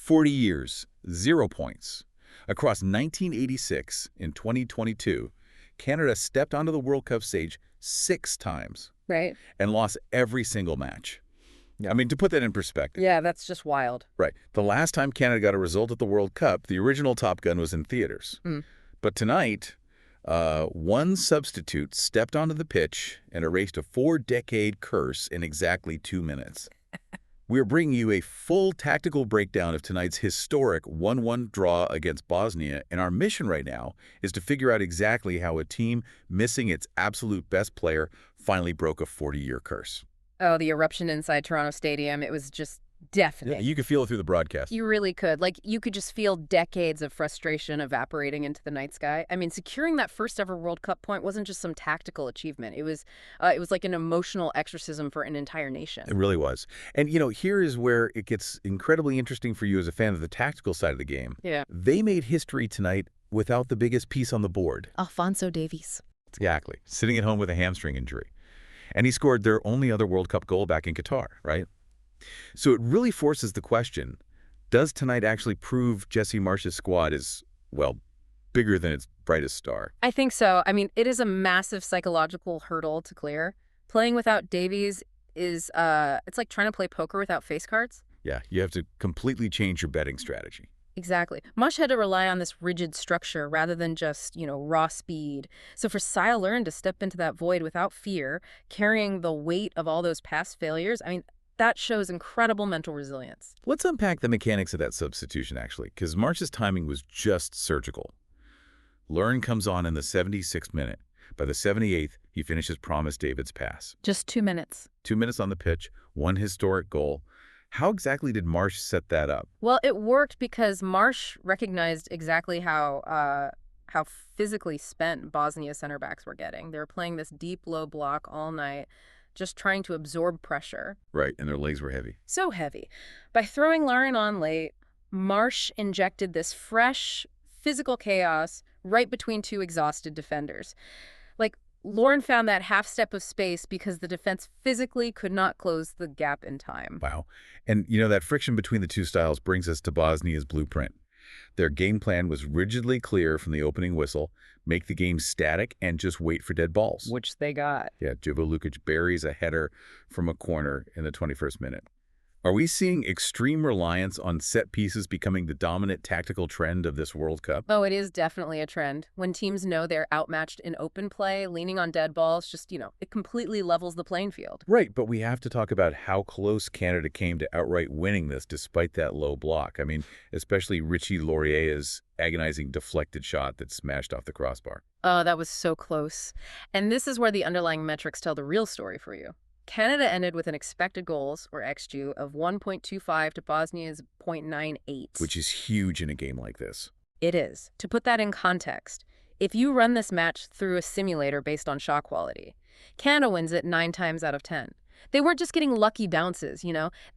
40 years, 0 points. Across 1986 and 2022, Canada stepped onto the World Cup stage 6 times Right. and lost every single match. I mean, to put that in perspective. Yeah, that's just wild. Right. The last time Canada got a result at the World Cup, the original Top Gun was in theaters. Mm. But tonight, one substitute stepped onto the pitch and erased a 4-decade curse in exactly 2 minutes. We're bringing you a full tactical breakdown of tonight's historic 1-1 draw against Bosnia, and our mission right now is to figure out exactly how a team missing its absolute best player finally broke a 40-year curse. Oh, the eruption inside Toronto Stadium, it was just deafening. Yeah, you could feel it through the broadcast. You really could. Like, you could just feel decades of frustration evaporating into the night sky. I mean, securing that first ever World Cup point wasn't just some tactical achievement. It was like an emotional exorcism for an entire nation. It really was. And, here is where it gets incredibly interesting for you as a fan of the tactical side of the game. Yeah. They made history tonight without the biggest piece on the board. Alphonso Davies. Exactly. Sitting at home with a hamstring injury. And he scored their only other World Cup goal back in Qatar, right? So it really forces the question, does tonight actually prove Jesse Marsch's squad is, well, bigger than its brightest star? I think so. I mean, it is a massive psychological hurdle to clear. Playing without Davies is, it's like trying to play poker without face cards. Yeah, you have to completely change your betting strategy. Exactly. Marsch had to rely on this rigid structure rather than just, raw speed. So for Cyle Larin to step into that void without fear, carrying the weight of all those past failures, I mean, that shows incredible mental resilience. Let's unpack the mechanics of that substitution, actually, because Marsch's timing was just surgical. Larin comes on in the 76th minute. By the 78th, he finishes Promise David's pass. Just 2 minutes. 2 minutes on the pitch, one historic goal. How exactly did Marsch set that up? Well, it worked because Marsch recognized exactly how physically spent Bosnia center backs were getting. They were playing this deep, low block all night, just trying to absorb pressure. Right, and their legs were heavy. So heavy. By throwing Larin on late, Marsch injected this fresh, physical chaos right between two exhausted defenders. Like, Larin found that half step of space because the defense physically could not close the gap in time. Wow. And, that friction between the two styles brings us to Bosnia's blueprint. Their game plan was rigidly clear from the opening whistle, make the game static and just wait for dead balls. Which they got. Yeah, Lukic buries a header from a corner in the 21st minute. Are we seeing extreme reliance on set pieces becoming the dominant tactical trend of this World Cup? Oh, it is definitely a trend. When teams know they're outmatched in open play, leaning on dead balls, just, it completely levels the playing field. Right, but we have to talk about how close Canada came to outright winning this despite that low block. I mean, especially Richie Laurier's agonizing deflected shot that smashed off the crossbar. Oh, that was so close. And this is where the underlying metrics tell the real story for you. Canada ended with an expected goals, or XG, of 1.25 to Bosnia's 0.98. Which is huge in a game like this. It is. To put that in context, if you run this match through a simulator based on shot quality, Canada wins it 9 times out of 10. They weren't just getting lucky bounces,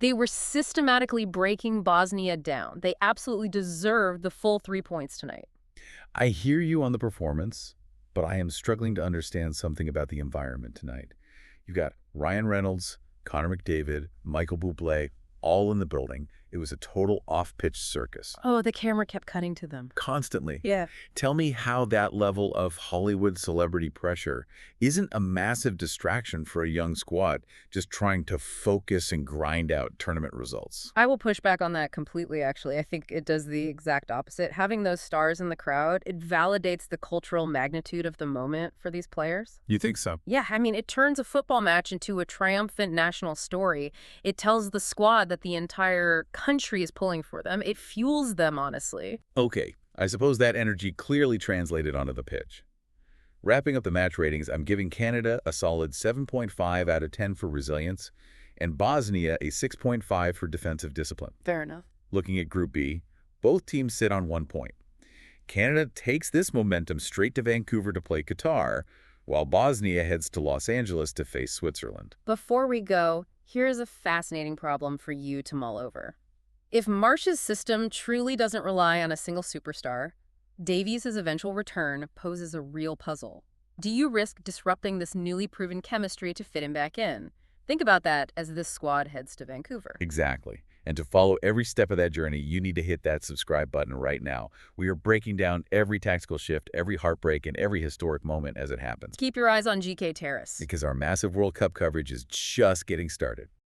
They were systematically breaking Bosnia down. They absolutely deserved the full 3 points tonight. I hear you on the performance, but I am struggling to understand something about the environment tonight. You've got Ryan Reynolds, Connor McDavid, Michael Bublé, all in the building. It was a total off-pitch circus. Oh, the camera kept cutting to them. Constantly. Yeah. Tell me how that level of Hollywood celebrity pressure isn't a massive distraction for a young squad just trying to focus and grind out tournament results. I will push back on that completely, actually. I think it does the exact opposite. Having those stars in the crowd, it validates the cultural magnitude of the moment for these players. You think so? Yeah, I mean, it turns a football match into a triumphant national story. It tells the squad that the entire country is pulling for them. It fuels them, honestly. Okay, I suppose that energy clearly translated onto the pitch. Wrapping up the match ratings, I'm giving Canada a solid 7.5 out of 10 for resilience, and Bosnia a 6.5 for defensive discipline. Fair enough. Looking at Group B, both teams sit on 1 point. Canada takes this momentum straight to Vancouver to play Qatar, while Bosnia heads to Los Angeles to face Switzerland. Before we go, here's a fascinating problem for you to mull over. If Marsch's system truly doesn't rely on a single superstar, Davies' eventual return poses a real puzzle. Do you risk disrupting this newly proven chemistry to fit him back in? Think about that as this squad heads to Vancouver. Exactly. And to follow every step of that journey, you need to hit that subscribe button right now. We are breaking down every tactical shift, every heartbreak, and every historic moment as it happens. Keep your eyes on GK Terrace. Because our massive World Cup coverage is just getting started.